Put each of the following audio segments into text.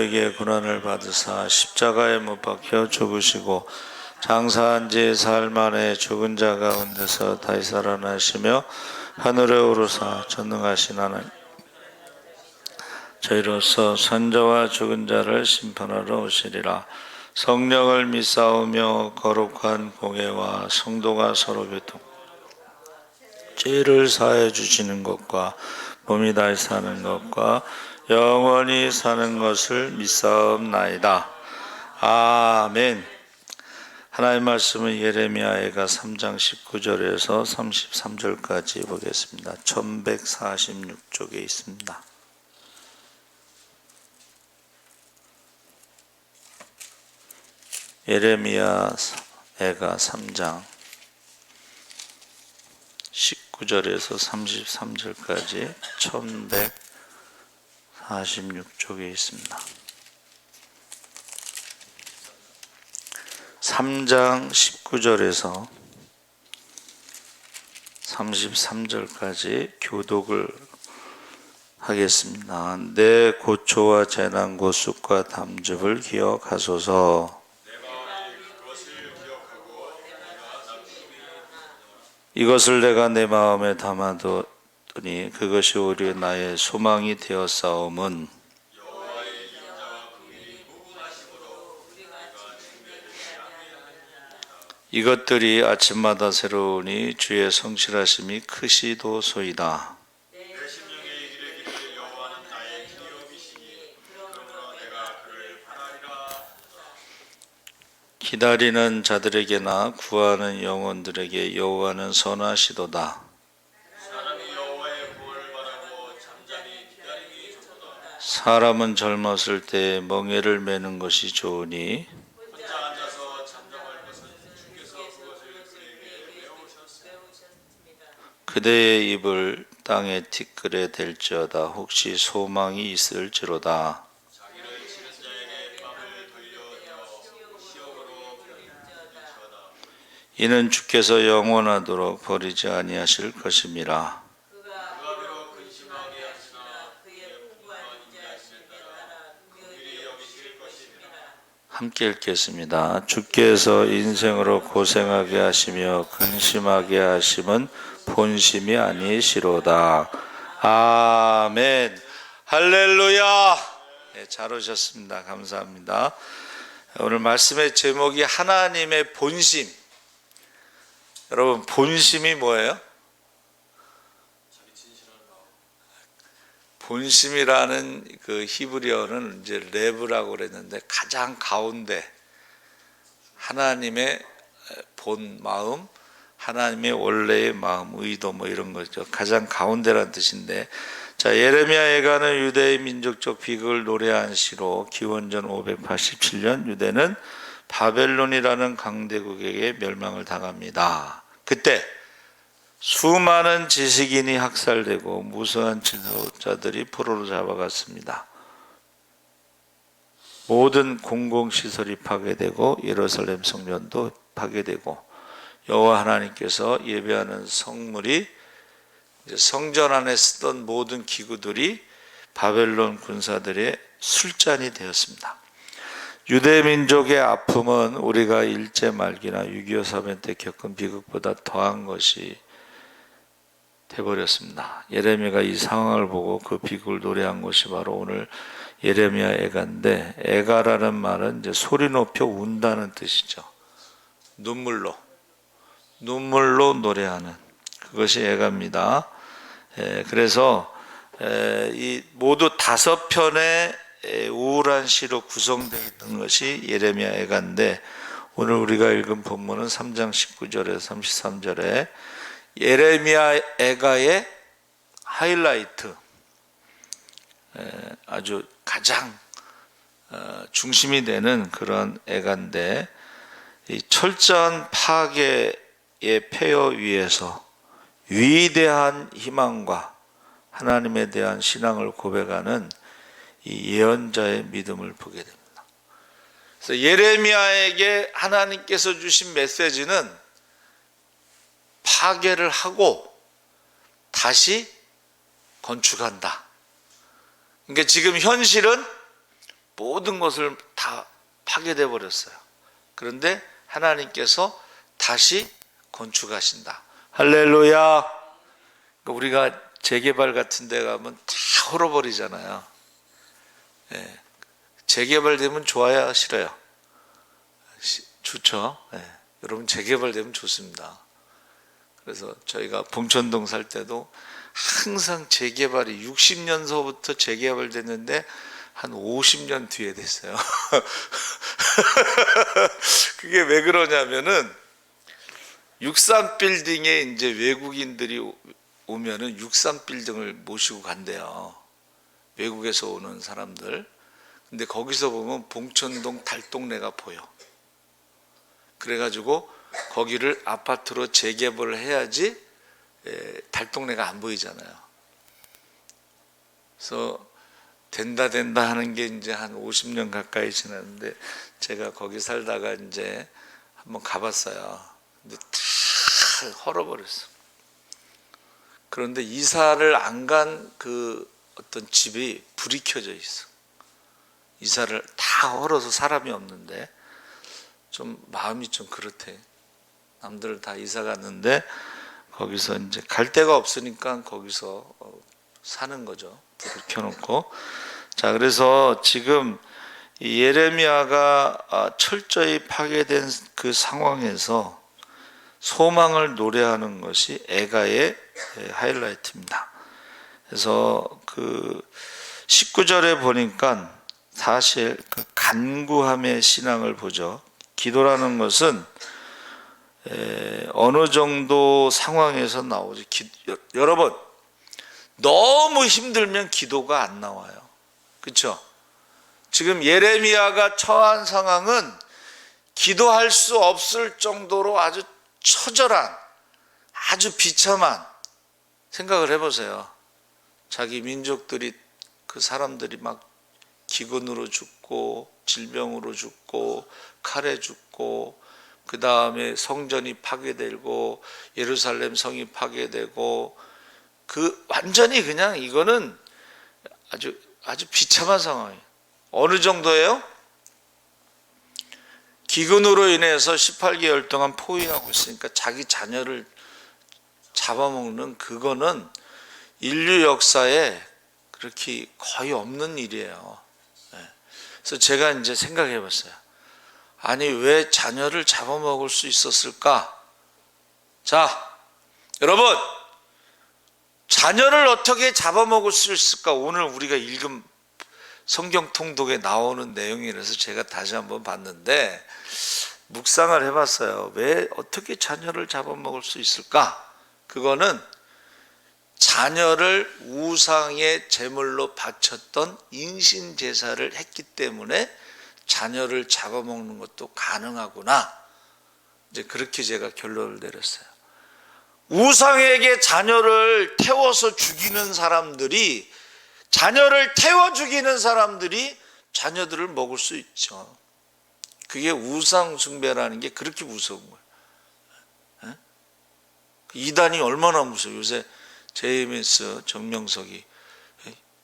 에게 고난을 받으사 십자가에 못 박혀 죽으시고 장사한 지 사흘 만에 죽은 자 가운데서 다시 살아나시며 하늘에 오르사 전능하신 하나님, 저희로서 선자와 죽은 자를 심판하러 오시리라. 성령을 믿사오며 거룩한 공예와 성도가 서로 교통 죄를 사해 주시는 것과 몸이 다시 사는 것과 영원히 사는 것을 믿사옵나이다. 아멘. 하나님의 말씀은 예레미야가 3장 19절에서 33절까지 보겠습니다. 1146쪽에 있습니다. 예레미야가 3장 19절에서 33절까지 1146쪽에 있습니다. 3장 19절에서 33절까지 교독을 하겠습니다. 내 고초와 재난 고쑥과 담즙을 기억하소서. 이것을 내가 내 마음에 담아두니 그것이 오히려 나의 소망이 되었사옴은 이것들이 아침마다 새로우니 주의 성실하심이 크시도소이다. 기다리는 자들에게나 구하는 영혼들에게 여호와는 선하시도다. 사람은 젊었을 때 멍에를 매는 것이 좋으니 그대의 입을 땅에 티끌에 댈지어다. 혹시 소망이 있을지로다. 이는 주께서 영원하도록 버리지 아니하실 것임이라. 함께 읽겠습니다. 주께서 인생으로 고생하게 하시며 근심하게 하심은 본심이 아니시로다. 아멘. 할렐루야. 네, 잘 오셨습니다. 감사합니다. 오늘 말씀의 제목이 하나님의 본심. 여러분, 본심이 뭐예요? 본심이라는 그 히브리어는 이제 레브라고 그랬는데 가장 가운데 하나님의 본 마음, 하나님의 원래의 마음, 의도 뭐 이런 거죠. 가장 가운데라는 뜻인데, 자, 예레미야 예가는 유대의 민족적 비극을 노래한 시로 기원전 587년 유대는 바벨론이라는 강대국에게 멸망을 당합니다. 그때 수많은 지식인이 학살되고 무수한 지도자들이 포로로 잡아갔습니다. 모든 공공시설이 파괴되고 예루살렘 성전도 파괴되고 여호와 하나님께서 예배하는 성물이 성전 안에 쓰던 모든 기구들이 바벨론 군사들의 술잔이 되었습니다. 유대 민족의 아픔은 우리가 일제 말기나 6.25 사변 때 겪은 비극보다 더한 것이 돼버렸습니다. 예레미야가 이 상황을 보고 그 비극을 노래한 것이 바로 오늘 예레미야 애가인데, 애가라는 말은 이제 소리 높여 운다는 뜻이죠. 눈물로 노래하는 그것이 애가입니다. 그래서 이 모두 5편의 우울한 시로 구성되어 있는 것이 예레미야 애가인데, 오늘 우리가 읽은 본문은 3장 19절에서 33절에 예레미야 애가의 하이라이트, 아주 가장 중심이 되는 그런 애가인데, 이 철저한 파괴의 폐허 위에서 위대한 희망과 하나님에 대한 신앙을 고백하는 이 예언자의 믿음을 보게 됩니다. 그래서 예레미야에게 하나님께서 주신 메시지는 파괴를 하고 다시 건축한다. 그러니까 지금 현실은 모든 것을 다 파괴돼 버렸어요. 그런데 하나님께서 다시 건축하신다. 할렐루야. 우리가 재개발 같은 데 가면 다 헐어버리잖아요. 예. 재개발되면 좋아요, 싫어요? 좋죠. 예. 여러분 재개발되면 좋습니다. 그래서 저희가 봉천동 살 때도 항상 재개발이 60년서부터 재개발됐는데 한 50년 뒤에 됐어요. 그게 왜 그러냐면은 63빌딩에 이제 외국인들이 오면은 63빌딩을 모시고 간대요. 외국에서 오는 사람들. 근데 거기서 보면 봉천동 달동네가 보여. 그래가지고 거기를 아파트로 재개발을 해야지 달동네가 안 보이잖아요. 그래서 된다 하는 게 이제 한 50년 가까이 지났는데 제가 거기 살다가 이제 한번 가봤어요. 근데 다 헐어버렸어. 그런데 이사를 안 간 그 어떤 집이 불이 켜져 있어. 이사를 다 헐어서 사람이 없는데 좀 마음이 좀 그렇대. 남들 다 이사 갔는데 거기서 이제 갈 데가 없으니까 거기서 사는 거죠. 불을 켜놓고. 자, 그래서 지금 예레미야가 철저히 파괴된 그 상황에서 소망을 노래하는 것이 애가의 하이라이트입니다. 그래서 그 19절에 보니까 사실 그 간구함의 신앙을 보죠. 기도라는 것은 어느 정도 상황에서 나오죠. 여러분, 너무 힘들면 기도가 안 나와요. 그렇죠? 지금 예레미야가 처한 상황은 기도할 수 없을 정도로 아주 처절한, 아주 비참한, 생각을 해보세요. 자기 민족들이, 그 사람들이 막 기근으로 죽고 질병으로 죽고 칼에 죽고, 그 다음에 성전이 파괴되고 예루살렘 성이 파괴되고, 그 완전히 그냥 이거는 아주 비참한 상황이에요. 어느 정도예요? 기근으로 인해서 18개월 동안 포위하고 있으니까 자기 자녀를 잡아먹는, 그거는 인류 역사에 그렇게 거의 없는 일이에요. 그래서 제가 이제 생각해 봤어요. 아니, 왜 자녀를 잡아먹을 수 있었을까? 자, 여러분, 자녀를 어떻게 잡아먹을 수 있을까? 오늘 우리가 읽은 성경 통독에 나오는 내용이라서 제가 다시 한번 봤는데 묵상을 해봤어요. 왜 어떻게 자녀를 잡아먹을 수 있을까? 그거는 자녀를 우상의 제물로 바쳤던 인신제사를 했기 때문에 자녀를 잡아먹는 것도 가능하구나. 이제 그렇게 제가 결론을 내렸어요. 우상에게 자녀를 태워서 죽이는 사람들이, 자녀를 태워 죽이는 사람들이 자녀들을 먹을 수 있죠. 그게 우상 숭배라는 게 그렇게 무서운 거예요. 이단이 얼마나 무서워요. 요새 JMS 정명석이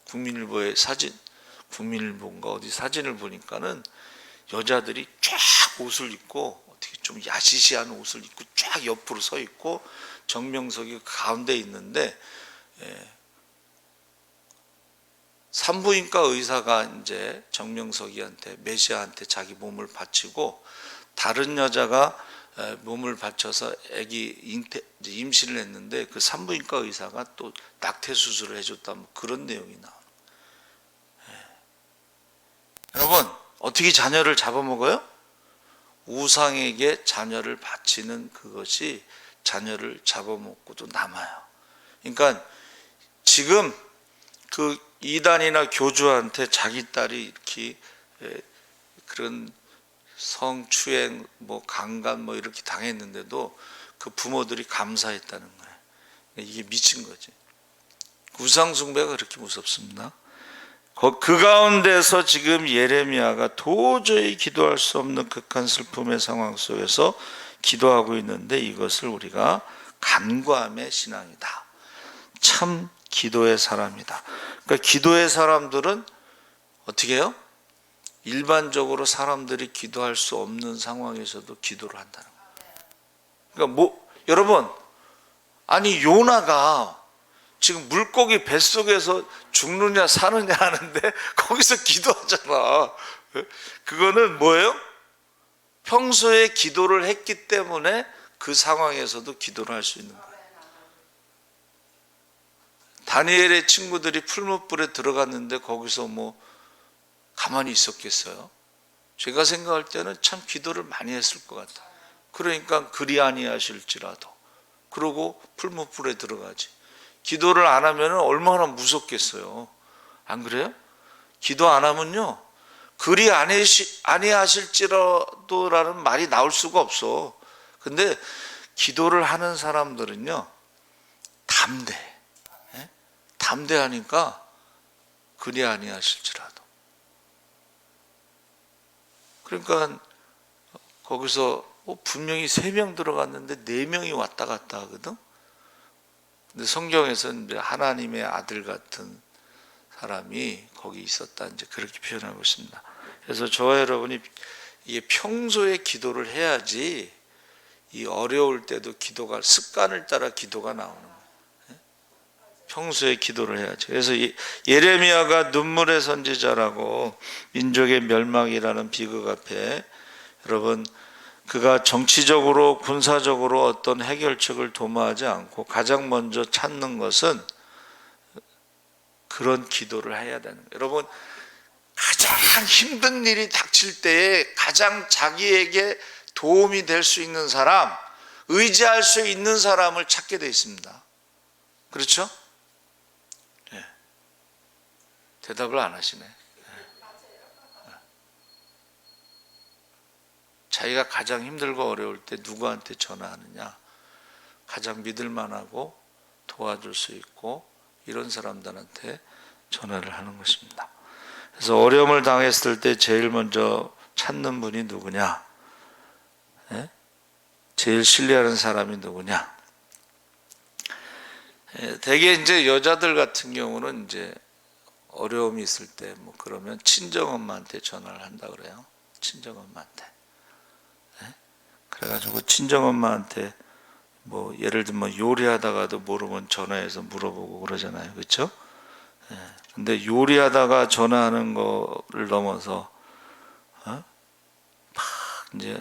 국민일보의 사진, 국민일보인가 어디 사진을 보니까는 여자들이 쫙 옷을 입고, 어떻게 좀 야시시한 옷을 입고 쫙 옆으로 서 있고, 정명석이 가운데 있는데, 산부인과 의사가 이제 정명석이한테, 메시아한테 자기 몸을 바치고, 다른 여자가 몸을 바쳐서 아기 임신을 했는데 그 산부인과 의사가 또 낙태 수술을 해줬다, 뭐 그런 내용이 나와요. 여러분, 어떻게 자녀를 잡아먹어요? 우상에게 자녀를 바치는 그것이 자녀를 잡아먹고도 남아요. 그러니까 지금 그 이단이나 교주한테 자기 딸이 이렇게 그런 성추행, 뭐 강간, 뭐 이렇게 당했는데도 그 부모들이 감사했다는 거예요. 이게 미친 거지. 우상숭배가 그렇게 무섭습니다. 그 가운데서 지금 예레미야가 도저히 기도할 수 없는 극한 슬픔의 상황 속에서 기도하고 있는데, 이것을 우리가 간구함의 신앙이다. 참 기도의 사람이다. 그러니까 기도의 사람들은 어떻게 해요? 일반적으로 사람들이 기도할 수 없는 상황에서도 기도를 한다는 거예요. 그러니까 여러분, 아니 요나가 지금 물고기 뱃속에서 죽느냐 사느냐 하는데 거기서 기도하잖아. 그거는 뭐예요? 평소에 기도를 했기 때문에 그 상황에서도 기도를 할 수 있는 거예요. 다니엘의 친구들이 풀무불에 들어갔는데 거기서 뭐 가만히 있었겠어요? 제가 생각할 때는 참 기도를 많이 했을 것 같아요. 그러니까 그리 아니하실지라도 그러고 풀무불에 들어가지. 기도를 안 하면 얼마나 무섭겠어요. 안 그래요? 기도 안 하면요, 그리 아니하실지라도라는 말이 나올 수가 없어. 근데 기도를 하는 사람들은요 담대. 담대하니까 그리 아니하실지라도. 그러니까 거기서 분명히 3명 들어갔는데 4명이 왔다 갔다 하거든. 근데 성경에서는 이제 하나님의 아들 같은 사람이 거기 있었다, 이제 그렇게 표현하고 있습니다. 그래서 저와 여러분이 이게 평소에 기도를 해야지 이 어려울 때도 기도가 습관을 따라 기도가 나오는 거예요. 평소에 기도를 해야지. 그래서 예레미야가 눈물의 선지자라고 민족의 멸망이라는 비극 앞에, 여러분, 그가 정치적으로 군사적으로 어떤 해결책을 도모하지 않고 가장 먼저 찾는 것은 그런 기도를 해야 되는 거예요. 여러분, 가장 힘든 일이 닥칠 때에 가장 자기에게 도움이 될 수 있는 사람, 의지할 수 있는 사람을 찾게 되어 있습니다. 그렇죠? 네. 대답을 안 하시네. 자기가 가장 힘들고 어려울 때 누구한테 전화하느냐? 가장 믿을 만하고 도와줄 수 있고 이런 사람들한테 전화를 하는 것입니다. 그래서 어려움을 당했을 때 제일 먼저 찾는 분이 누구냐? 예? 제일 신뢰하는 사람이 누구냐? 대개 이제 여자들 같은 경우는 이제 어려움이 있을 때 뭐 그러면 친정엄마한테 전화를 한다 그래요. 친정엄마한테. 그래가지고 친정엄마한테 뭐 예를 들면 요리하다가도 모르면 전화해서 물어보고 그러잖아요. 그렇죠? 근데 요리하다가 전화하는 거를 넘어서 막 이제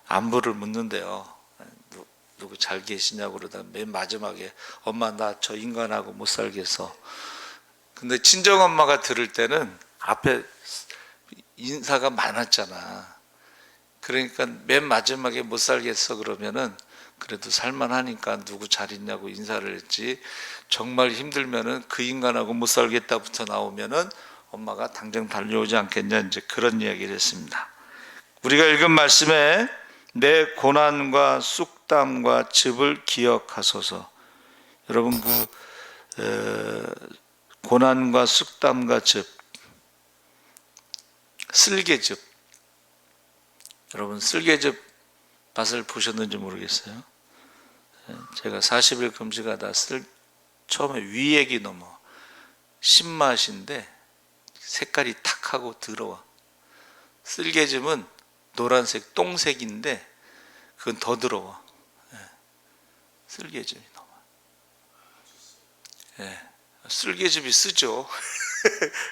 안부를 묻는데요. 누구 잘 계시냐고 그러다 맨 마지막에 엄마 나 저 인간하고 못 살겠어. 근데 친정엄마가 들을 때는 앞에 인사가 많았잖아. 그러니까 맨 마지막에 못 살겠어 그러면은 그래도 살만하니까 누구 잘 있냐고 인사를 했지, 정말 힘들면은 그 인간하고 못 살겠다부터 나오면은 엄마가 당장 달려오지 않겠냐, 이제 그런 이야기를 했습니다. 우리가 읽은 말씀에 내 고난과 쑥담과 즙을 기억하소서. 여러분, 고난과 쑥담과 즙, 쓸개즙, 여러분 쓸개즙 맛을 보셨는지 모르겠어요. 제가 40일 금식하다 처음에 위액이 넘어 신맛인데 색깔이 탁하고 더러워. 쓸개즙은 노란색 똥색인데 그건 더 더러워. 쓸개즙이 넘어. 쓸개즙이 쓰죠.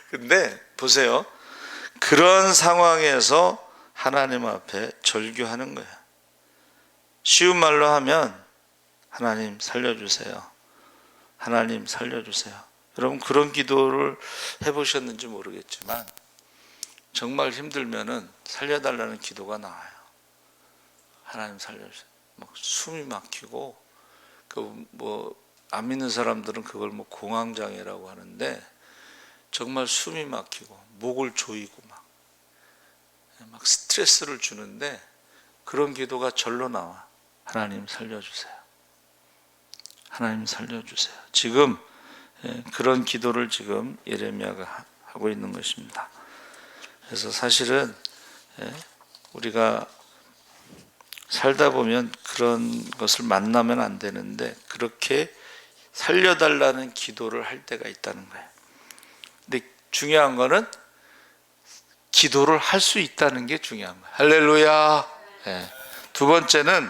근데 보세요, 그런 상황에서 하나님 앞에 절규하는 거예요. 쉬운 말로 하면 하나님 살려주세요. 하나님 살려주세요. 여러분, 그런 기도를 해보셨는지 모르겠지만 정말 힘들면은 살려달라는 기도가 나와요. 하나님 살려주세요. 막 숨이 막히고, 안 믿는 사람들은 그걸 공황장애라고 하는데, 정말 숨이 막히고 목을 조이고 막 스트레스를 주는데 그런 기도가 절로 나와. 하나님 살려주세요. 하나님 살려주세요. 지금 그런 기도를 지금 예레미야가 하고 있는 것입니다. 그래서 사실은 우리가 살다 보면 그런 것을 만나면 안 되는데 그렇게 살려달라는 기도를 할 때가 있다는 거예요. 근데 중요한 거는 기도를 할 수 있다는 게 중요한 거예요. 할렐루야. 네. 두 번째는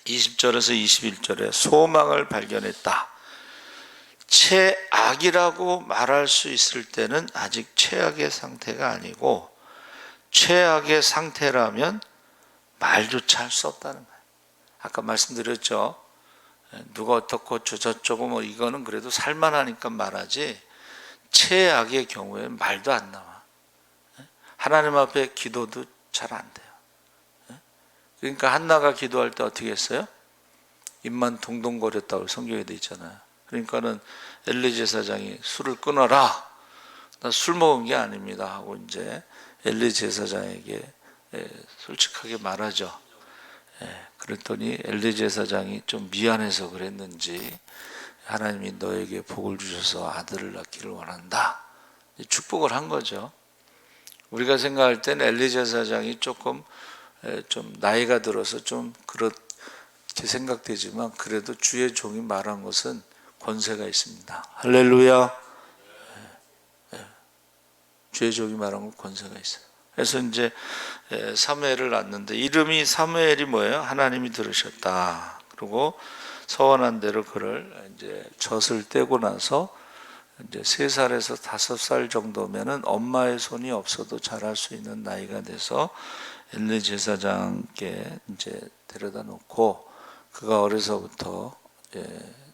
20절에서 21절에 소망을 발견했다. 최악이라고 말할 수 있을 때는 아직 최악의 상태가 아니고, 최악의 상태라면 말조차 할 수 없다는 거예요. 아까 말씀드렸죠. 누가 어떻고 저쩌고 뭐 이거는 그래도 살만하니까 말하지, 최악의 경우에 말도 안 나와. 하나님 앞에 기도도 잘 안 돼요. 그러니까 한나가 기도할 때 어떻게 했어요? 입만 동동거렸다고 성경에 돼 있잖아요. 그러니까는 엘리 제사장이 술을 끊어라, 나 술 먹은 게 아닙니다 하고 이제 엘리 제사장에게 솔직하게 말하죠. 그랬더니 엘리 제사장이 좀 미안해서 그랬는지 하나님이 너에게 복을 주셔서 아들을 낳기를 원한다, 축복을 한 거죠. 우리가 생각할 때는 엘리 제사장이 조금 좀 나이가 들어서 좀 그렇게 생각되지만, 그래도 주의 종이 말한 것은 권세가 있습니다. 할렐루야. 주의 종이 말한 건 권세가 있어요. 그래서 이제 사무엘을 낳는데, 이름이 사무엘이 뭐예요? 하나님이 들으셨다. 그리고 서원한 대로 그를 이제 젖을 떼고 나서 이제 3살에서 5살 정도면은 엄마의 손이 없어도 자랄 수 있는 나이가 돼서 엘리 제사장께 이제 데려다 놓고, 그가 어려서부터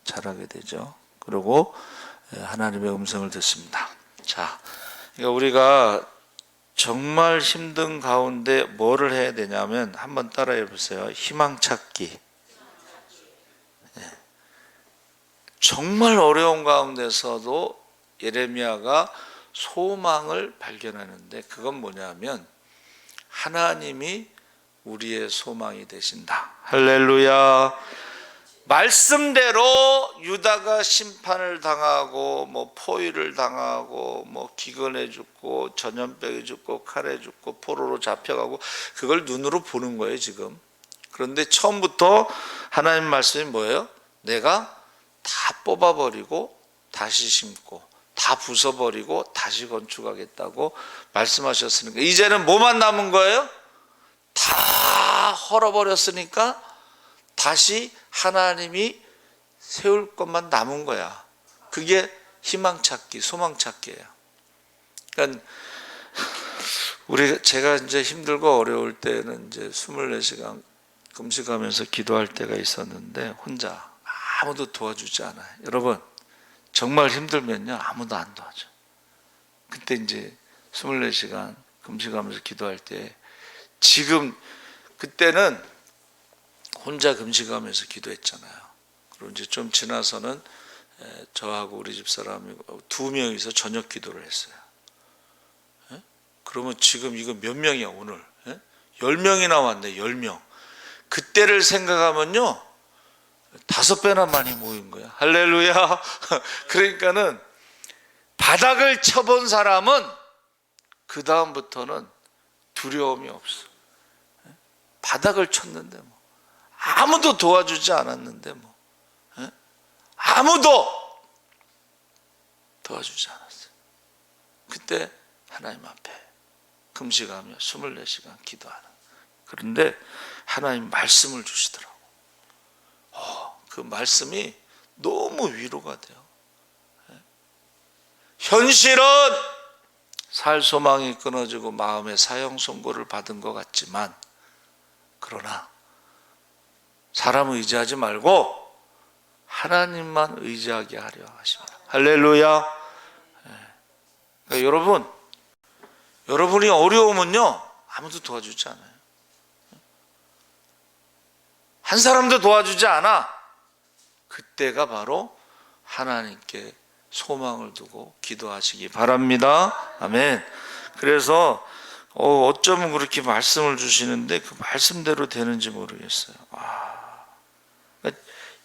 자라게 되죠. 그리고 하나님의 음성을 듣습니다. 자, 그러니까 우리가 정말 힘든 가운데 뭐를 해야 되냐면, 한번 따라해 보세요. 희망 찾기. 정말 어려운 가운데서도 예레미야가 소망을 발견하는데, 그건 뭐냐면 하나님이 우리의 소망이 되신다. 할렐루야. 말씀대로 유다가 심판을 당하고 뭐 포위를 당하고 뭐 기근에 죽고 전염병에 죽고 칼에 죽고 포로로 잡혀가고, 그걸 눈으로 보는 거예요 지금. 그런데 처음부터 하나님 말씀이 뭐예요? 내가 다 뽑아버리고 다시 심고 다 부숴버리고 다시 건축하겠다고 말씀하셨으니까, 이제는 뭐만 남은 거예요? 다 헐어버렸으니까 다시 하나님이 세울 것만 남은 거야. 그게 희망 찾기, 소망 찾기예요. 그러니까 제가 이제 힘들고 어려울 때는 이제 24시간 금식하면서 기도할 때가 있었는데, 혼자 아무도 도와주지 않아요. 여러분, 정말 힘들면요 아무도 안 도와줘. 그때 이제 24시간 금식하면서 기도할 때, 지금 그때는 혼자 금식하면서 기도했잖아요. 그리고 이제 좀 지나서는 저하고 우리 집사람이 2명이서 저녁 기도를 했어요. 그러면 지금 이거 몇 명이야 오늘? 10명이나 왔네. 10명. 그때를 생각하면요 5배나 많이 모인 거야. 할렐루야. 그러니까는 바닥을 쳐본 사람은 그 다음부터는 두려움이 없어. 바닥을 쳤는데 뭐 아무도 도와주지 않았는데 뭐 아무도 도와주지 않았어요. 그때 하나님 앞에 금식하며 24시간 기도하는. 그런데 하나님 말씀을 주시더라고. 그 말씀이 너무 위로가 돼요. 현실은 살 소망이 끊어지고 마음의 사형 선고를 받은 것 같지만, 그러나 사람을 의지하지 말고 하나님만 의지하게 하려 하십니다. 할렐루야. 그러니까 여러분이 어려우면요 아무도 도와주지 않아요. 한 사람도 도와주지 않아. 그때가 바로 하나님께 소망을 두고 기도하시기 바랍니다. 아멘. 그래서 어쩌면 그렇게 말씀을 주시는데 그 말씀대로 되는지 모르겠어요.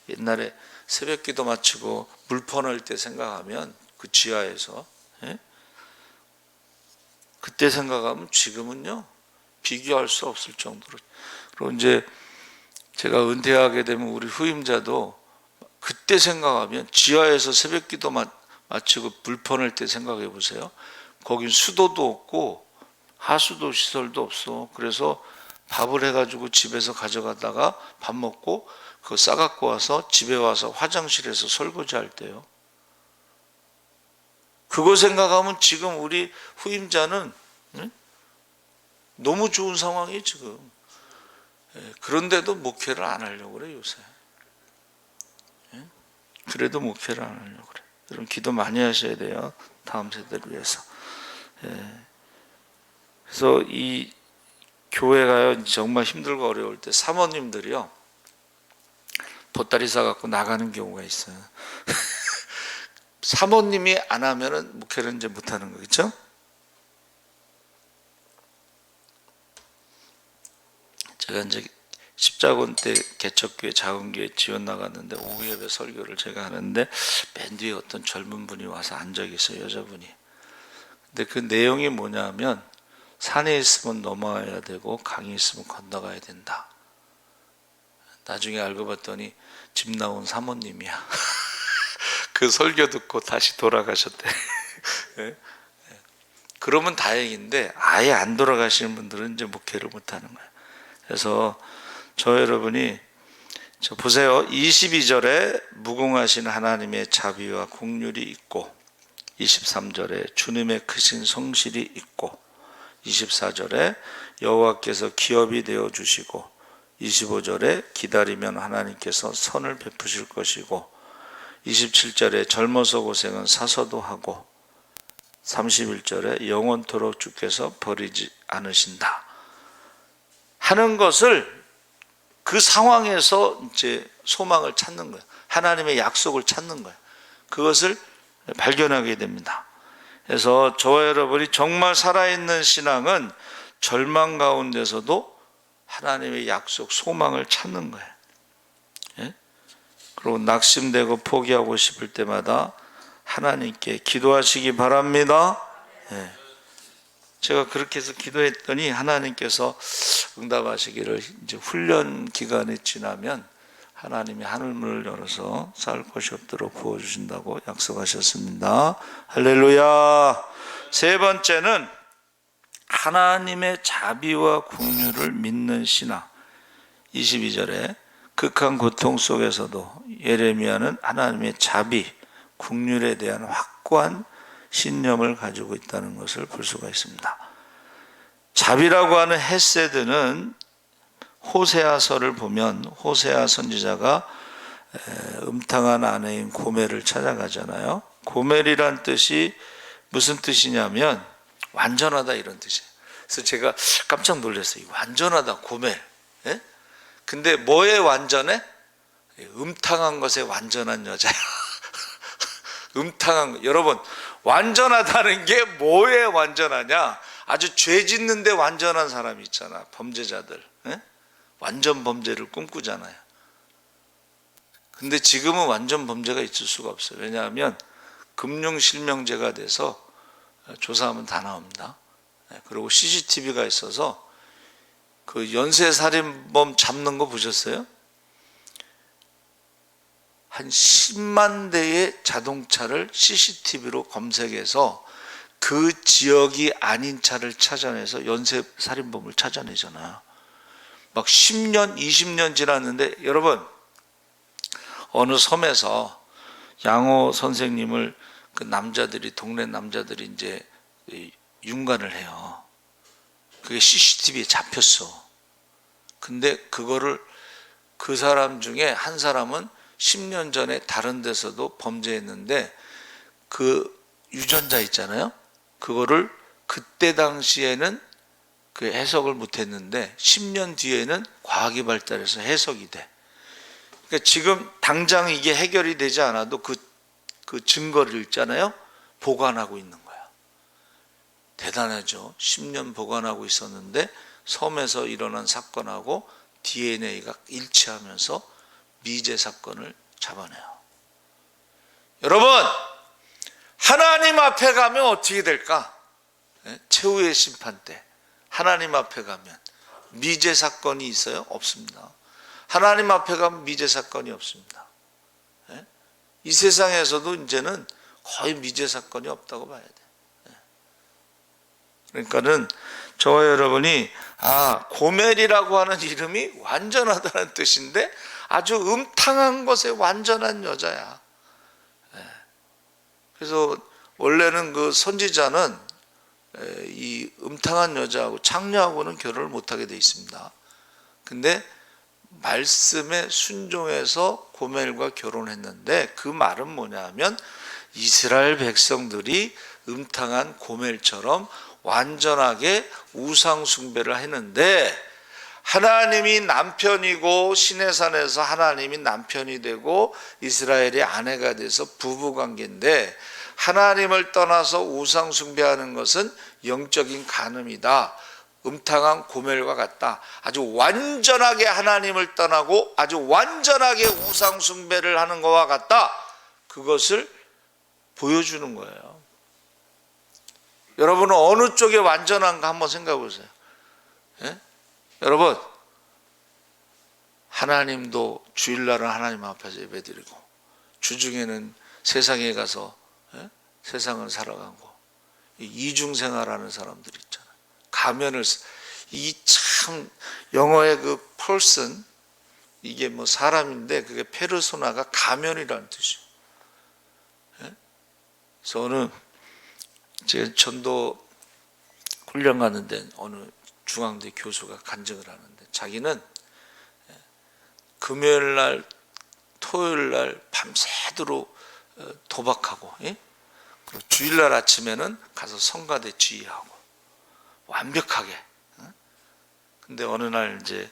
옛날에 새벽 기도 마치고 물 퍼낼 때 생각하면, 그 지하에서 그때 생각하면 지금은요 비교할 수 없을 정도로. 그리고 이제 제가 은퇴하게 되면 우리 후임자도 그때 생각하면, 지하에서 새벽 기도 마치고 불 퍼낼 때 생각해 보세요. 거긴 수도도 없고 하수도 시설도 없어. 그래서 밥을 해가지고 집에서 가져가다가 밥 먹고 그거 싸갖고 와서 집에 와서 화장실에서 설거지할 때요. 그거 생각하면 지금 우리 후임자는 너무 좋은 상황이 지금. 그런데도 목회를 안 하려고 그래 요새. 그래도 목회를 안 하려고 그래. 여러분 기도 많이 하셔야 돼요. 다음 세대를 위해서. 그래서 이 교회가요 정말 힘들고 어려울 때 사모님들이요 보따리 싸갖고 나가는 경우가 있어요. 사모님이 안 하면은 목회를 이제 못 하는 거겠죠? 제가 이제 십자군 때 개척교회 작은 교회 지원 나갔는데 오후 예배 설교를 제가 하는데 맨 뒤에 어떤 젊은 분이 와서 앉아 계세요. 여자분이. 근데 그 내용이 뭐냐면 산에 있으면 넘어와야 되고 강이 있으면 건너가야 된다. 나중에 알고 봤더니 집 나온 사모님이야. 그 설교 듣고 다시 돌아가셨대. 그러면 다행인데 아예 안 돌아가시는 분들은 이제 목회를 못 하는 거예요. 그래서 저 여러분이 보세요. 22절에 무궁하신 하나님의 자비와 긍휼이 있고 23절에 주님의 크신 성실이 있고 24절에 여호와께서 기업이 되어 주시고 25절에 기다리면 하나님께서 선을 베푸실 것이고 27절에 젊어서 고생은 사서도 하고 31절에 영원토록 주께서 버리지 않으신다 하는 것을 그 상황에서 이제 소망을 찾는 거예요. 하나님의 약속을 찾는 거예요. 그것을 발견하게 됩니다. 그래서 저와 여러분이 정말 살아있는 신앙은 절망 가운데서도 하나님의 약속, 소망을 찾는 거예요. 예? 그리고 낙심되고 포기하고 싶을 때마다 하나님께 기도하시기 바랍니다. 예. 제가 그렇게 해서 기도했더니 하나님께서 응답하시기를 이제 훈련 기간이 지나면 하나님이 하늘문을 열어서 쌓을 것이 없도록 부어주신다고 약속하셨습니다. 할렐루야. 세 번째는 하나님의 자비와 긍휼을 믿는 신앙. 22절에 극한 고통 속에서도 예레미야는 하나님의 자비, 긍휼에 대한 확고한 신념을 가지고 있다는 것을 볼 수가 있습니다. 자비라고 하는 헤세드는 호세아서를 보면 호세아 선지자가 음탕한 아내인 고멜을 찾아가잖아요. 고멜이란 뜻이 무슨 뜻이냐면 완전하다 이런 뜻이에요. 그래서 제가 깜짝 놀랐어요. 완전하다 고멜. 예? 근데 뭐에 완전해? 음탕한 것에 완전한 여자야. 음탕한 거. 여러분 완전하다는 게 뭐에 완전하냐? 아주 죄 짓는데 완전한 사람이 있잖아. 범죄자들. 예? 완전 범죄를 꿈꾸잖아요. 근데 지금은 완전 범죄가 있을 수가 없어요. 왜냐하면 금융실명제가 돼서 조사하면 다 나옵니다. 그리고 CCTV가 있어서 그 연쇄살인범 잡는 거 보셨어요? 한 10만 대의 자동차를 CCTV로 검색해서 그 지역이 아닌 차를 찾아내서 연쇄살인범을 찾아내잖아요. 막 10년, 20년 지났는데 여러분 어느 섬에서 양호 선생님을 그 남자들이 동네 남자들이 이제 윤관을 해요. 그게 CCTV에 잡혔어. 근데 그거를 그 사람 중에 한 사람은 10년 전에 다른 데서도 범죄했는데 그 유전자 있잖아요. 그거를 그때 당시에는 그 해석을 못했는데 10년 뒤에는 과학이 발달해서 해석이 돼. 그러니까 지금 당장 이게 해결이 되지 않아도 그 증거를 있잖아요. 보관하고 있는 거야. 대단하죠. 10년 보관하고 있었는데 섬에서 일어난 사건하고 DNA가 일치하면서 미제 사건을 잡아내요. 여러분 하나님 앞에 가면 어떻게 될까? 최후의 심판 때 하나님 앞에 가면 미제 사건이 있어요? 없습니다. 하나님 앞에 가면 미제 사건이 없습니다. 이 세상에서도 이제는 거의 미제 사건이 없다고 봐야 돼. 그러니까는 저와 여러분이 고멜이라고 하는 이름이 완전하다는 뜻인데 아주 음탕한 것에 완전한 여자야. 그래서 원래는 그 선지자는 이 음탕한 여자하고 창녀하고는 결혼을 못하게 돼 있습니다. 근데 말씀에 순종해서 고멜과 결혼했는데, 그 말은 뭐냐 하면 이스라엘 백성들이 음탕한 고멜처럼 완전하게 우상 숭배를 했는데, 하나님이 남편이고 시내산에서 하나님이 남편이 되고 이스라엘이 아내가 돼서 부부관계인데, 하나님을 떠나서 우상 숭배하는 것은 영적인 간음이다. 음탕한 고멜과 같다. 아주 완전하게 하나님을 떠나고 아주 완전하게 우상 숭배를 하는 것과 같다. 그것을 보여주는 거예요. 여러분은 어느 쪽에 완전한가 한번 생각해 보세요. 예? 여러분, 하나님도 주일날은 하나님 앞에서 예배드리고 주중에는 세상에 가서 세상을 살아가고 이중생활하는 사람들이 있잖아요. 가면을, 이 참 영어의 그 person, 이게 뭐 사람인데 그게 페르소나가 가면이라는 뜻이에요. 그래서 어느 제 전도 훈련 가는데 어느 중앙대 교수가 간증을 하는데, 자기는 금요일날 토요일날 밤새도록 도박하고, 그리고 주일날 아침에는 가서 성가대 지휘하고 완벽하게. 근데 어느 날 이제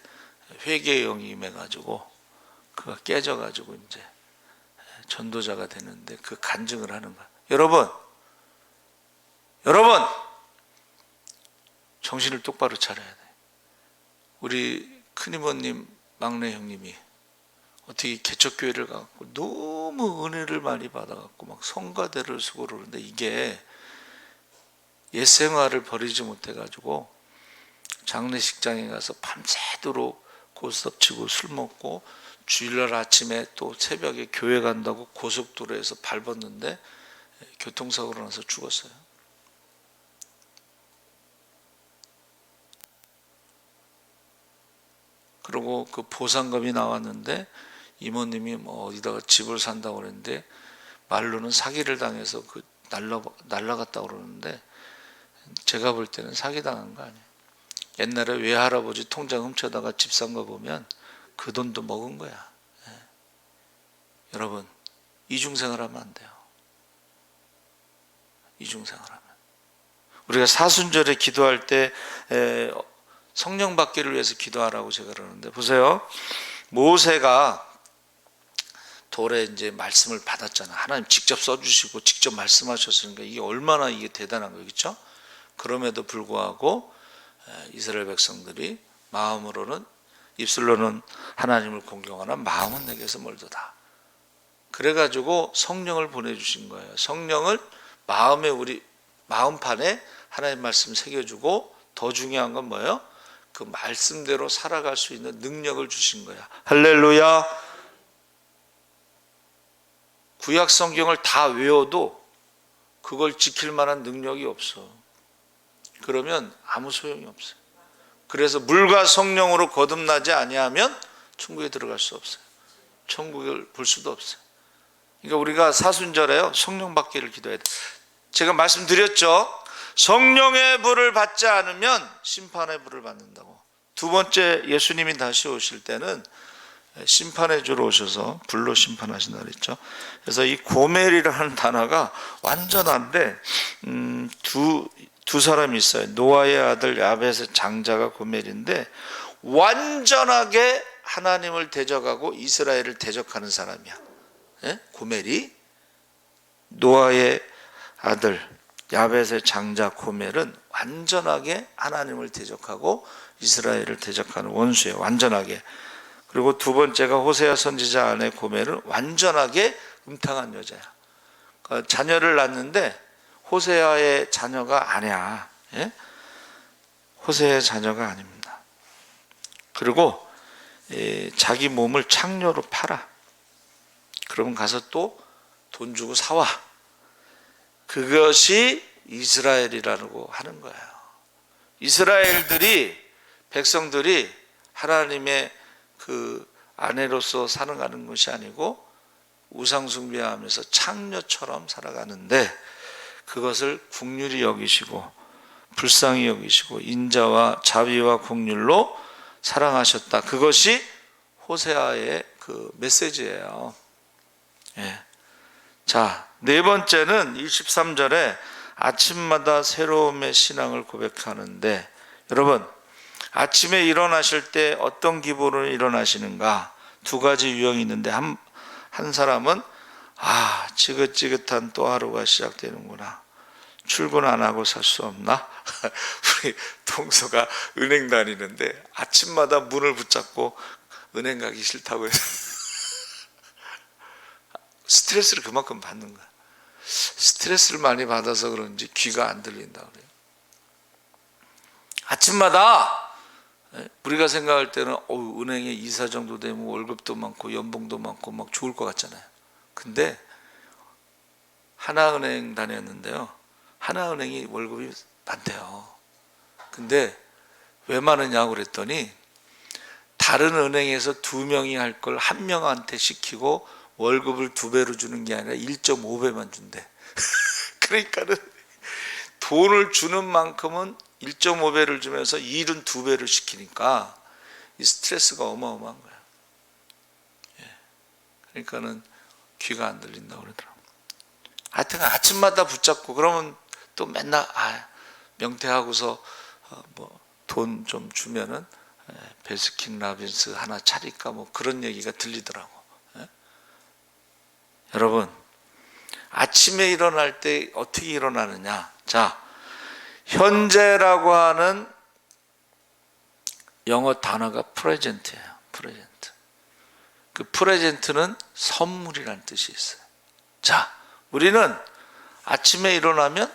회개의 영이 임해가지고 그가 깨져가지고 이제 전도자가 되는데 그 간증을 하는 거야. 여러분 정신을 똑바로 차려야 돼. 우리 큰이모님 막내 형님이 어떻게 개척교회를 가고 너무 은혜를 많이 받아갖고 막 성가대를 쓰고 그러는데, 이게 옛생활을 버리지 못해가지고 장례식장에 가서 밤새도록 고스톱치고 술 먹고, 주일날 아침에 또 새벽에 교회 간다고 고속도로에서 밟았는데 교통사고로 나서 죽었어요. 그리고 그 보상금이 나왔는데 이모님이 뭐 어디다가 집을 산다고 그랬는데 말로는 사기를 당해서 그 날라갔다고 그러는데, 제가 볼 때는 사기당한 거 아니에요. 옛날에 외할아버지 통장 훔쳐다가 집 산 거 보면 그 돈도 먹은 거야. 여러분, 이중생활하면 안 돼요. 이중생활하면. 우리가 사순절에 기도할 때 성령 받기를 위해서 기도하라고 제가 그러는데, 보세요. 모세가 돌에 이제 말씀을 받았잖아. 하나님 직접 써주시고 직접 말씀하셨으니까 이게 얼마나 이게 대단한 거겠죠? 그럼에도 불구하고 이스라엘 백성들이 마음으로는, 입술로는 하나님을 공경하나 마음은 내게서 멀도다. 그래가지고 성령을 보내주신 거예요. 성령을 마음에, 우리 마음판에 하나님 말씀 새겨주고, 더 중요한 건 뭐예요? 그 말씀대로 살아갈 수 있는 능력을 주신 거야. 할렐루야. 구약 성경을 다 외워도 그걸 지킬 만한 능력이 없어. 그러면 아무 소용이 없어요. 그래서 물과 성령으로 거듭나지 아니하면 천국에 들어갈 수 없어요. 천국을 볼 수도 없어요. 그러니까 우리가 사순절에요, 성령 받기를 기도해야 돼. 제가 말씀드렸죠. 성령의 불을 받지 않으면 심판의 불을 받는다고. 두 번째, 예수님이 다시 오실 때는 심판의 주로 오셔서 불로 심판하신다 그랬죠. 그래서 이 고멜이라는 단어가 완전한데 두 사람이 있어요. 노아의 아들 야벳의 장자가 고멜인데, 완전하게 하나님을 대적하고 이스라엘을 대적하는 사람이야. 고멜이. 노아의 아들 야벳의 장자 고멜은 완전하게 하나님을 대적하고 이스라엘을 대적하는 원수예요. 완전하게. 그리고 두 번째가 호세아 선지자 아내 고멜은 완전하게 음탕한 여자야. 그러니까 자녀를 낳는데 호세아의 자녀가 아니야. 호세아의 자녀가 아닙니다. 그리고 자기 몸을 창녀로 팔아. 그러면 가서 또 돈 주고 사와. 그것이 이스라엘이라고 하는 거예요. 이스라엘들이 백성들이 하나님의 그 아내로서 살아가는 것이 아니고 우상 숭배하면서 창녀처럼 살아가는데 그것을 긍휼히 여기시고 불쌍히 여기시고 인자와 자비와 긍휼로 사랑하셨다. 그것이 호세아의 그 메시지예요. 예. 자, 네 번째는 23절에 아침마다 새로움의 신앙을 고백하는데, 여러분 아침에 일어나실 때 어떤 기분으로 일어나시는가? 두 가지 유형이 있는데 한 사람은 지긋지긋한 또 하루가 시작되는구나. 출근 안 하고 살 수 없나? 우리 동서가 은행 다니는데 아침마다 문을 붙잡고 은행 가기 싫다고 해서 스트레스를 그만큼 받는 거야. 스트레스를 많이 받아서 그런지 귀가 안 들린다 그래요. 아침마다 우리가 생각할 때는 은행에 이사 정도 되면 월급도 많고 연봉도 많고 막 좋을 것 같잖아요. 근데 하나은행 다녔는데요, 하나은행이 월급이 많대요. 근데 왜 많으냐고 그랬더니 다른 은행에서 2명이 할 걸 1명한테 시키고 월급을 2배로 주는 게 아니라 1.5배만 준대. 그러니까는 돈을 주는 만큼은 1.5배를 주면서 일은 2배를 시키니까 이 스트레스가 어마어마한 거야. 그러니까는 귀가 안 들린다고 그러더라고. 하여튼 아침마다 붙잡고 그러면 또 맨날 명태하고서 뭐 돈 좀 주면은 베스킨 라빈스 하나 차릴까 뭐 그런 얘기가 들리더라고. 여러분 아침에 일어날 때 어떻게 일어나느냐? 자, 현재라고 하는 영어 단어가 프레젠트예요. 프레젠트. 그 프레젠트는 선물이라는 뜻이 있어요. 자, 우리는 아침에 일어나면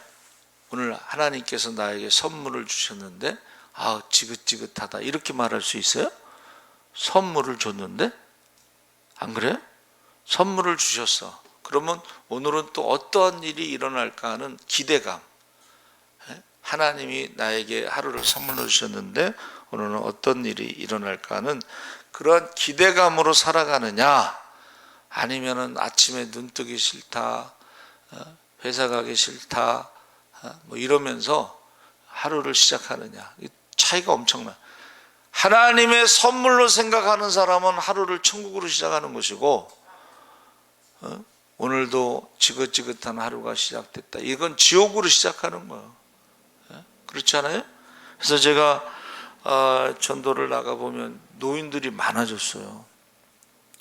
오늘 하나님께서 나에게 선물을 주셨는데 지긋지긋하다 이렇게 말할 수 있어요? 선물을 줬는데? 안 그래요? 선물을 주셨어. 그러면 오늘은 또 어떠한 일이 일어날까 하는 기대감. 하나님이 나에게 하루를 선물로 주셨는데 오늘은 어떤 일이 일어날까 하는 그런 기대감으로 살아가느냐, 아니면은 아침에 눈 뜨기 싫다, 회사 가기 싫다, 뭐 이러면서 하루를 시작하느냐. 차이가 엄청나. 하나님의 선물로 생각하는 사람은 하루를 천국으로 시작하는 것이고, 오늘도 지긋지긋한 하루가 시작됐다, 이건 지옥으로 시작하는 거예요. 그렇지 않아요? 그래서 제가 전도를 나가보면 노인들이 많아졌어요.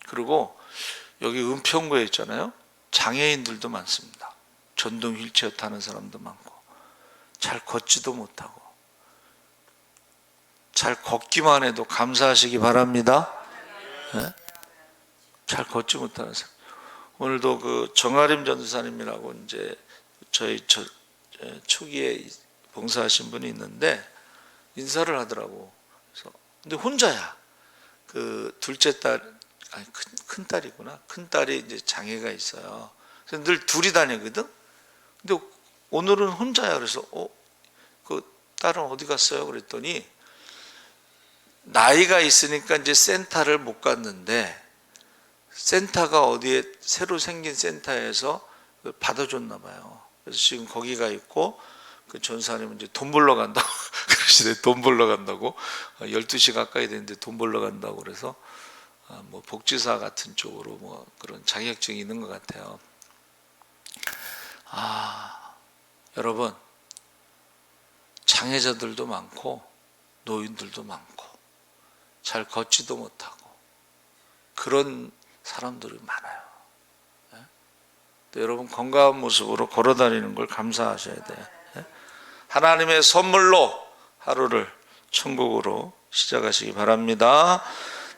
그리고 여기 은평구에 있잖아요, 장애인들도 많습니다. 전동 휠체어 타는 사람도 많고, 잘 걷지도 못하고, 잘 걷기만 해도 감사하시기 바랍니다. 네? 잘 걷지 못하는 사람. 오늘도 그 정아림 전도사님이라고 이제 저희 초기에 봉사하신 분이 있는데 인사를 하더라고. 그래서 근데 혼자야. 그 둘째 딸, 큰 딸이구나. 큰 딸이 이제 장애가 있어요. 그래서 늘 둘이 다니거든. 근데 오늘은 혼자야. 그래서 그 딸은 어디 갔어요? 그랬더니 나이가 있으니까 이제 센터를 못 갔는데, 센터가 어디에 새로 생긴 센터에서 받아줬나 봐요. 그래서 지금 거기가 있고, 그 전사님은 이제 돈 벌러 간다고 그러시네. 돈 벌러 간다고 12시 가까이 됐는데 돈 벌러 간다고 그래서 뭐 복지사 같은 쪽으로 뭐 그런 자격증이 있는 것 같아요. 여러분 장애자들도 많고 노인들도 많고 잘 걷지도 못하고 그런 사람들이 많아요. 여러분 건강한 모습으로 걸어다니는 걸 감사하셔야 돼요. 하나님의 선물로 하루를 천국으로 시작하시기 바랍니다.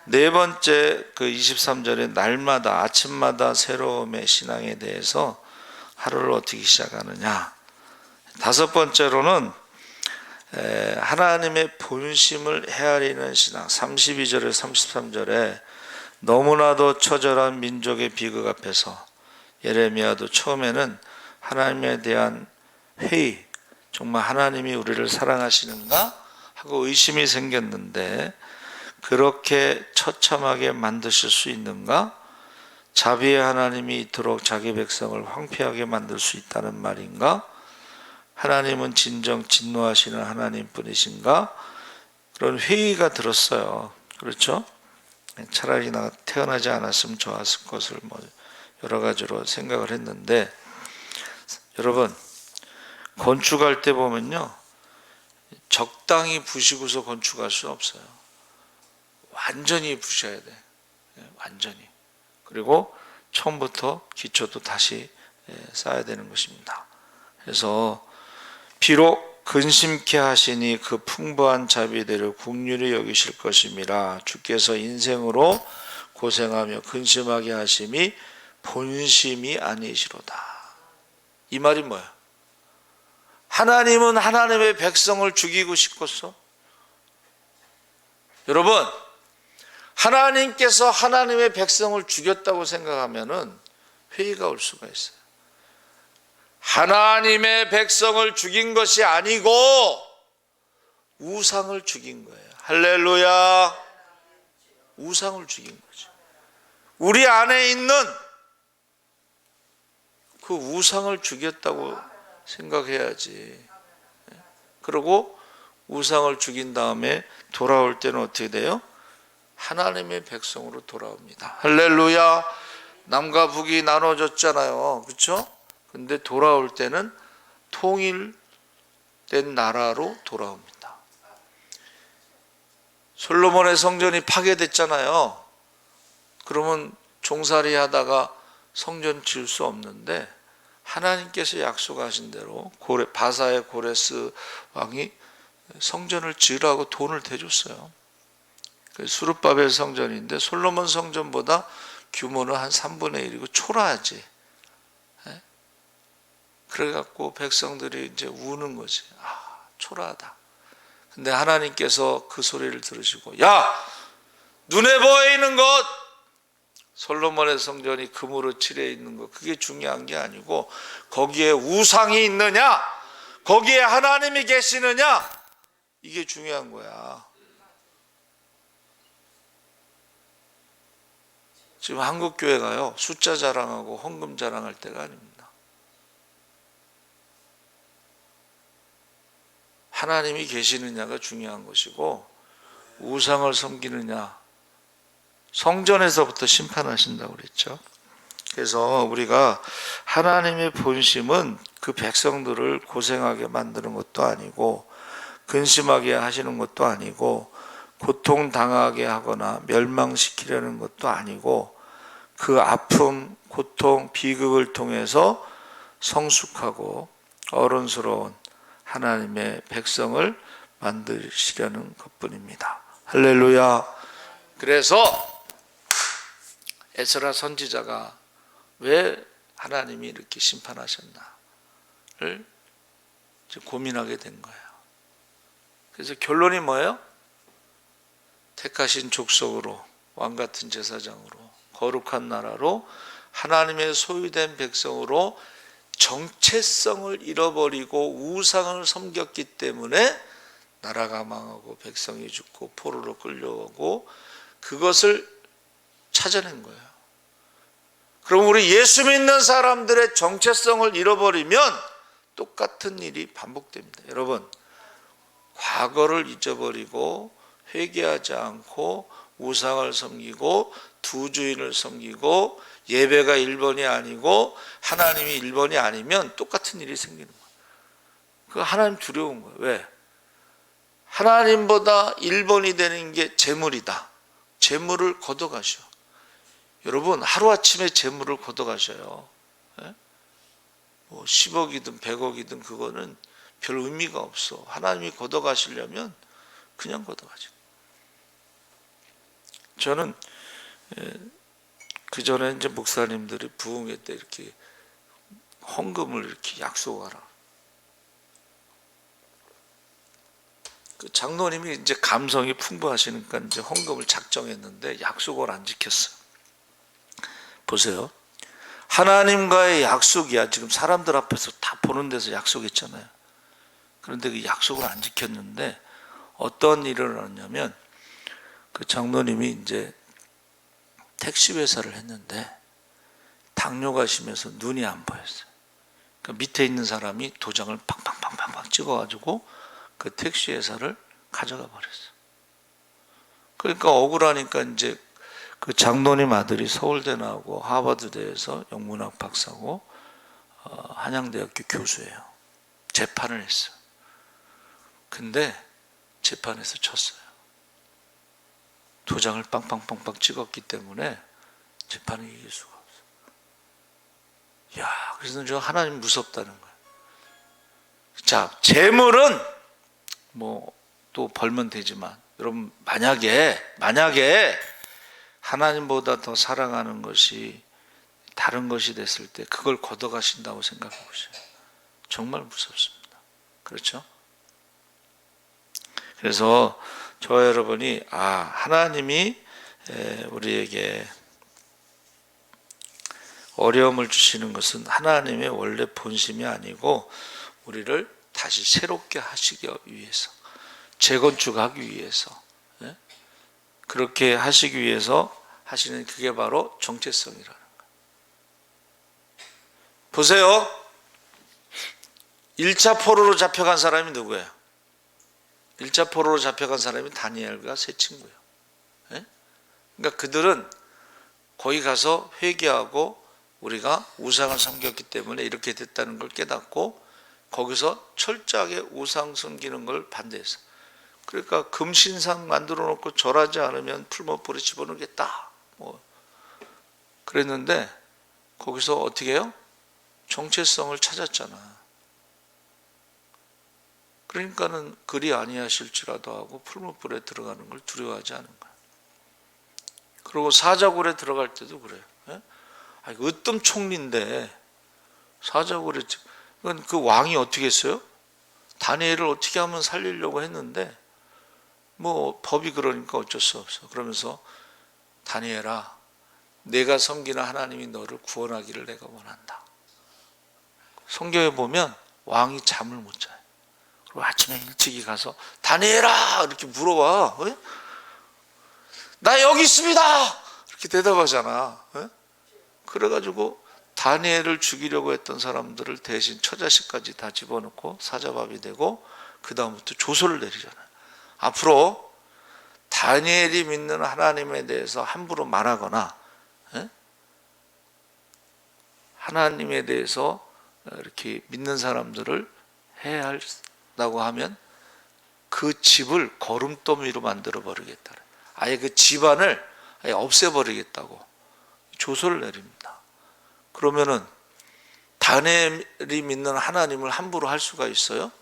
네 번째, 그 23절에 날마다 아침마다 새로움의 신앙에 대해서 하루를 어떻게 시작하느냐. 다섯 번째로는 하나님의 본심을 헤아리는 신앙. 32절에 33절에 너무나도 처절한 민족의 비극 앞에서 예레미야도 처음에는 하나님에 대한 회의, 정말 하나님이 우리를 사랑하시는가 하고 의심이 생겼는데, 그렇게 처참하게 만드실 수 있는가? 자비의 하나님이 이토록 자기 백성을 황폐하게 만들 수 있다는 말인가? 하나님은 진정 진노하시는 하나님 뿐이신가? 그런 회의가 들었어요. 그렇죠? 차라리 나 태어나지 않았으면 좋았을 것을 여러 가지로 생각을 했는데, 여러분, 건축할 때 보면요, 적당히 부시고서 건축할 수는 없어요. 완전히 부셔야 돼. 완전히. 그리고 처음부터 기초도 다시 쌓아야 되는 것입니다. 그래서 비록 근심케 하시니 그 풍부한 자비대로 긍휼히 여기실 것임이라. 주께서 인생으로 고생하며 근심하게 하심이 본심이 아니시로다. 이 말이 뭐야? 하나님은 하나님의 백성을 죽이고 싶겠어? 여러분, 하나님께서 하나님의 백성을 죽였다고 생각하면은 회의가 올 수가 있어요. 하나님의 백성을 죽인 것이 아니고 우상을 죽인 거예요. 할렐루야. 우상을 죽인 거죠. 우리 안에 있는 그 우상을 죽였다고 생각해야지. 그리고 우상을 죽인 다음에 돌아올 때는 어떻게 돼요? 하나님의 백성으로 돌아옵니다. 할렐루야. 남과 북이 나눠졌잖아요. 그렇죠? 근데 돌아올 때는 통일된 나라로 돌아옵니다. 솔로몬의 성전이 파괴됐잖아요. 그러면 종살이 하다가 성전 지을 수 없는데, 하나님께서 약속하신 대로 바사의 고레스 왕이 성전을 지으라고 돈을 대줬어요. 수르바벨 성전인데 솔로몬 성전보다 규모는 한 3분의 1이고 초라하지. 그래갖고 백성들이 이제 우는 거지. 아, 초라하다. 근데 하나님께서 그 소리를 들으시고, 야, 눈에 보이는 것, 솔로몬의 성전이 금으로 칠해 있는 것, 그게 중요한 게 아니고 거기에 우상이 있느냐, 거기에 하나님이 계시느냐, 이게 중요한 거야. 지금 한국교회가요, 숫자 자랑하고 헌금 자랑할 때가 아닙니다. 하나님이 계시느냐가 중요한 것이고, 우상을 섬기느냐, 성전에서부터 심판하신다고 그랬죠. 그래서 우리가 하나님의 본심은 그 백성들을 고생하게 만드는 것도 아니고, 근심하게 하시는 것도 아니고, 고통당하게 하거나 멸망시키려는 것도 아니고, 그 아픔, 고통, 비극을 통해서 성숙하고 어른스러운 하나님의 백성을 만드시려는 것뿐입니다. 할렐루야. 그래서 에스라 선지자가 왜 하나님이 이렇게 심판하셨나를 고민하게 된 거예요. 그래서 결론이 뭐예요? 택하신 족속으로, 왕같은 제사장으로, 거룩한 나라로, 하나님의 소유된 백성으로 정체성을 잃어버리고 우상을 섬겼기 때문에 나라가 망하고 백성이 죽고 포로로 끌려오고, 그것을 찾아낸 거예요. 그럼 우리 예수 믿는 사람들의 정체성을 잃어버리면 똑같은 일이 반복됩니다. 여러분, 과거를 잊어버리고 회개하지 않고 우상을 섬기고 두 주인을 섬기고 예배가 1번이 아니고 하나님이 1번이 아니면 똑같은 일이 생기는 거예요. 그 하나님 두려운 거예요. 왜? 하나님보다 1번이 되는 게 재물이다. 재물을 걷어가셔. 여러분, 하루아침에 재물을 걷어가셔요. 뭐 10억이든 100억이든 그거는 별 의미가 없어. 하나님이 걷어가시려면 그냥 걷어가죠. 저는 그 전에 이제 목사님들이 부흥회 때 이렇게 헌금을 이렇게 약속하라. 그 장로님이 이제 감성이 풍부하시니까 이제 헌금을 작정했는데 약속을 안 지켰어요. 보세요. 하나님과의 약속이야. 지금 사람들 앞에서 다 보는 데서 약속했잖아요. 그런데 그 약속을 안 지켰는데 어떤 일을 일어났냐면 그 장로님이 이제 택시 회사를 했는데 당뇨가 심해서 눈이 안 보였어요. 그러니까 밑에 있는 사람이 도장을 팡팡팡팡 찍어가지고 그 택시 회사를 가져가 버렸어요. 그러니까 억울하니까 이제 그 장로님 아들이 서울대 나오고 하버드대에서 영문학 박사고 한양대학교 교수예요. 재판을 했어요. 근데 재판에서 졌어요. 도장을 빵빵빵빵 찍었기 때문에 재판을 이길 수가 없어요. 야, 그래서 저 하나님 무섭다는 거예요. 자, 재물은 뭐 또 벌면 되지만 여러분 만약에 하나님보다 더 사랑하는 것이 다른 것이 됐을 때 그걸 걷어가신다고 생각해 보세요. 정말 무섭습니다. 그렇죠? 그래서 저와 여러분이 하나님이 우리에게 어려움을 주시는 것은 하나님의 원래 본심이 아니고 우리를 다시 새롭게 하시기 위해서, 재건축하기 위해서, 그렇게 하시기 위해서 하시는, 그게 바로 정체성이라는 거예요. 보세요. 1차 포로로 잡혀간 사람이 누구예요? 1차 포로로 잡혀간 사람이 다니엘과 세 친구예요. 그러니까 그들은 거기 가서 회개하고 우리가 우상을 섬겼기 때문에 이렇게 됐다는 걸 깨닫고 거기서 철저하게 우상 섬기는 걸 반대했어. 그러니까 금신상 만들어 놓고 절하지 않으면 풀무불에 집어넣겠다 그랬는데 거기서 어떻게 해요? 정체성을 찾았잖아. 그러니까는 그리 아니하실지라도 하고 풀무불에 들어가는 걸 두려워하지 않은 거야. 그리고 사자굴에 들어갈 때도 그래요. 으뜸 총리인데 사자굴에, 그 왕이 어떻게 했어요? 다니엘을 어떻게 하면 살리려고 했는데 뭐 법이 그러니까 어쩔 수 없어. 그러면서 다니엘아, 내가 섬기는 하나님이 너를 구원하기를 내가 원한다. 성경에 보면 왕이 잠을 못 자요. 그리고 아침에 일찍이 가서 다니엘아 이렇게 물어봐. 나 여기 있습니다 이렇게 대답하잖아. 그래가지고 다니엘을 죽이려고 했던 사람들을 대신 처자식까지 다 집어넣고 사자밥이 되고 그 다음부터 조소를 내리잖아요. 앞으로 다니엘이 믿는 하나님에 대해서 함부로 말하거나 하나님에 대해서 이렇게 믿는 사람들을 해야 한다고 하면 그 집을 거름더미로 만들어 버리겠다. 아예 그 집안을 아예 없애버리겠다고 조소를 내립니다. 그러면은 다니엘이 믿는 하나님을 함부로 할 수가 있어요?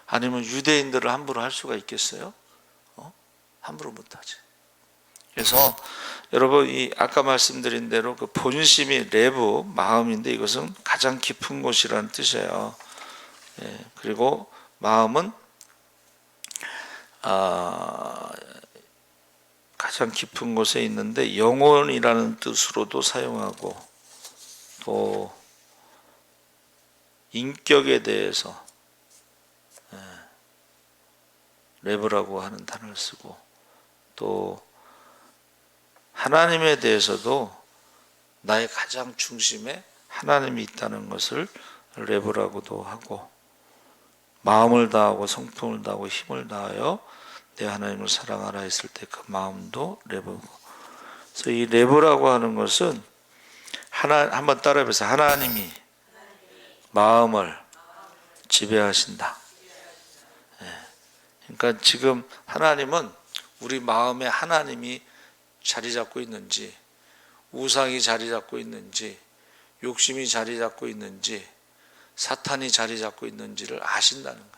아니면 유대인들을 함부로 할 수가 있겠어요? 함부로 못하지. 그래서 여러분, 이 아까 말씀드린 대로 그 본심이 레브, 마음인데 이것은 가장 깊은 곳이라는 뜻이에요. 그리고 마음은 가장 깊은 곳에 있는데 영혼이라는 뜻으로도 사용하고 또 인격에 대해서 레브라고 하는 단어를 쓰고 또 하나님에 대해서도 나의 가장 중심에 하나님이 있다는 것을 레브라고도 하고 마음을 다하고 성품을 다하고 힘을 다하여 내 하나님을 사랑하라 했을 때 그 마음도 레브고. 그래서 이 레브라고 하는 것은 한번 따라해보세요. 하나님이 마음을 지배하신다. 그러니까 지금 하나님은 우리 마음에 하나님이 자리 잡고 있는지, 우상이 자리 잡고 있는지, 욕심이 자리 잡고 있는지, 사탄이 자리 잡고 있는지를 아신다는 거예요.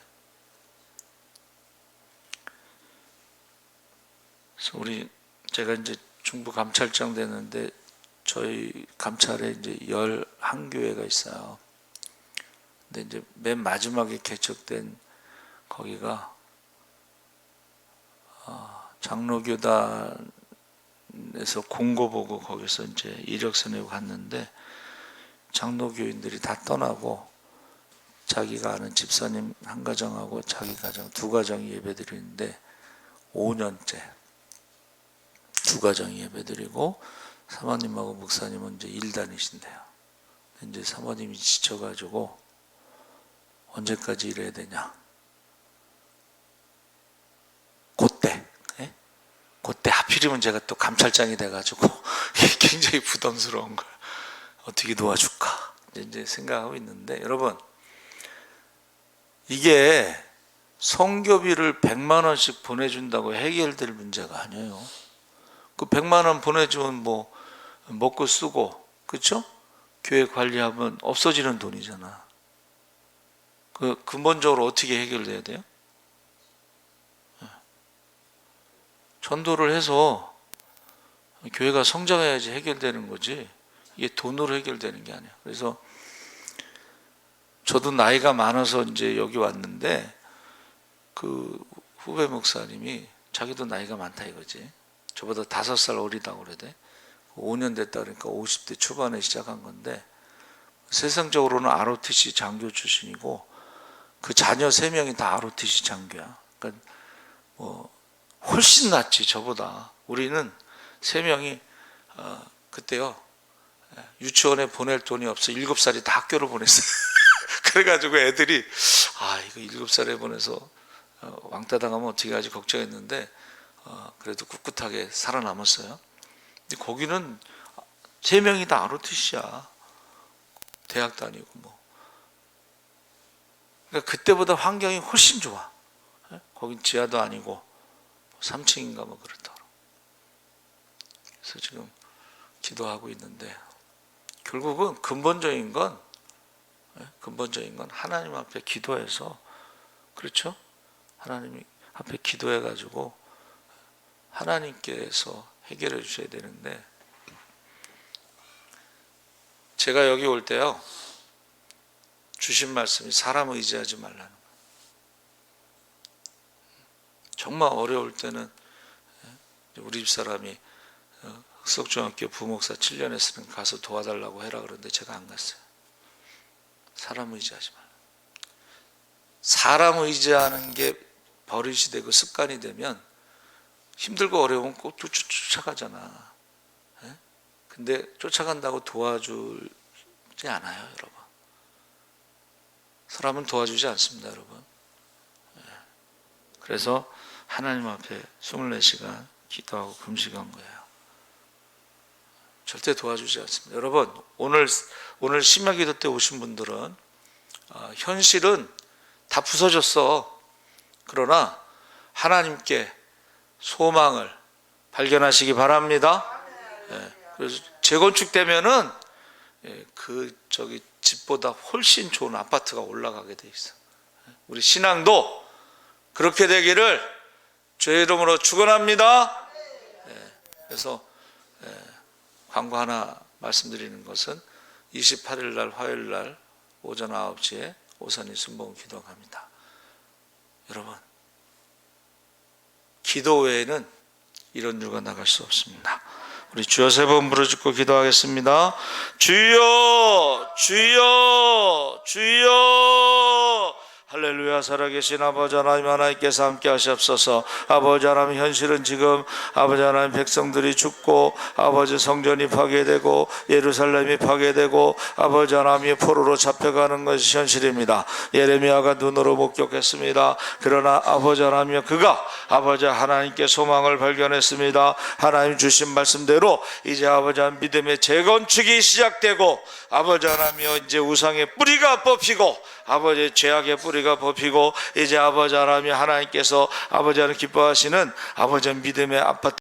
그래서 제가 이제 중부 감찰장 됐는데 저희 감찰에 이제 11교회가 있어요. 근데 이제 맨 마지막에 개척된 거기가 장로교단에서 공고 보고 거기서 이제 이력서 내고 갔는데 장로교인들이 다 떠나고 자기가 아는 집사님 한 가정하고 자기 가정 두 가정이 예배드리는데 5년째 두 가정이 예배드리고 사모님하고 목사님은 이제 일 다니신대요. 이제 사모님이 지쳐가지고 언제까지 일해야 되냐. 그때 하필이면 제가 또 감찰장이 돼가지고 굉장히 부담스러운 걸 어떻게 도와줄까 이제 생각하고 있는데, 여러분 이게 성교비를 100만 원씩 보내준다고 해결될 문제가 아니에요. 그 100만 원 보내주면 뭐 먹고 쓰고, 그렇죠? 교회 관리하면 없어지는 돈이잖아. 그 근본적으로 어떻게 해결돼야 돼요? 전도를 해서 교회가 성장해야지 해결되는 거지, 이게 돈으로 해결되는 게 아니야. 그래서 저도 나이가 많아서 이제 여기 왔는데 그 후배 목사님이 자기도 나이가 많다 이거지. 저보다 5살 어리다고 그래야 돼. 5년 됐다 그러니까 50대 초반에 시작한 건데, 세상적으로는 ROTC 장교 출신이고 그 자녀 3명이 다 ROTC 장교야. 그러니까 뭐 훨씬 낫지 저보다. 우리는 3명이 그때요 유치원에 보낼 돈이 없어 7살이 다 학교를 보냈어요. 그래가지고 애들이 이거 7살에 보내서 왕따 당하면 어떻게 하지 걱정했는데 그래도 꿋꿋하게 살아남았어요. 근데 거기는 3명이 다 ROTC야. 대학 다니고 뭐. 그러니까 그때보다 환경이 훨씬 좋아. 거긴 지하도 아니고 3층인가 뭐 그렇더라고. 그래서 지금 기도하고 있는데, 결국은 근본적인 건 하나님 앞에 기도해서, 그렇죠? 하나님 앞에 기도해 가지고 하나님께서 해결해 주셔야 되는데, 제가 여기 올 때요 주신 말씀이 사람 의지하지 말라는 거예요. 정말 어려울 때는 우리 집사람이 흑석중학교 부목사 7년 했으면 가서 도와달라고 해라 그러는데 제가 안 갔어요. 사람 의지하지 말라. 사람 의지하는 게 버릇이 되고 습관이 되면 힘들고 어려우면 꼭 쫓아가잖아. 근데 쫓아간다고 도와주지 않아요, 여러분. 사람은 도와주지 않습니다, 여러분. 그래서 하나님 앞에 24시간 기도하고 금식한 거예요. 절대 도와주지 않습니다. 여러분, 오늘 심야기도 때 오신 분들은 현실은 다 부서졌어. 그러나 하나님께 소망을 발견하시기 바랍니다. 그래서 재건축되면은 집보다 훨씬 좋은 아파트가 올라가게 돼 있어. 우리 신앙도 그렇게 되기를 주의 이름으로 축원합니다. 그래서 광고 하나 말씀드리는 것은 28일 날 화요일 날 오전 9시에 오산이 순복음 기도합니다. 여러분, 기도 외에는 이런 일과 나갈 수 없습니다. 우리 주여 3번 부르짖고 기도하겠습니다. 주여, 주여, 주여. 할렐루야. 살아계신 아버지 하나님, 하나님께서 함께 하시옵소서. 아버지 하나님, 현실은 지금 아버지 하나님 백성들이 죽고 아버지 성전이 파괴되고 예루살렘이 파괴되고 아버지 하나님이 포로로 잡혀가는 것이 현실입니다. 예레미야가 눈으로 목격했습니다. 그러나 아버지 하나님, 그가 아버지 하나님께 소망을 발견했습니다. 하나님 주신 말씀대로 이제 아버지 하나님 믿음의 재건축이 시작되고 아버지 하나님 이제 우상의 뿌리가 뽑히고 아버지 죄악의 뿌리가 뽑히고 이제 아버지 하나님, 하나님께서 아버지 하나님 기뻐하시는 아버지 믿음의 아파트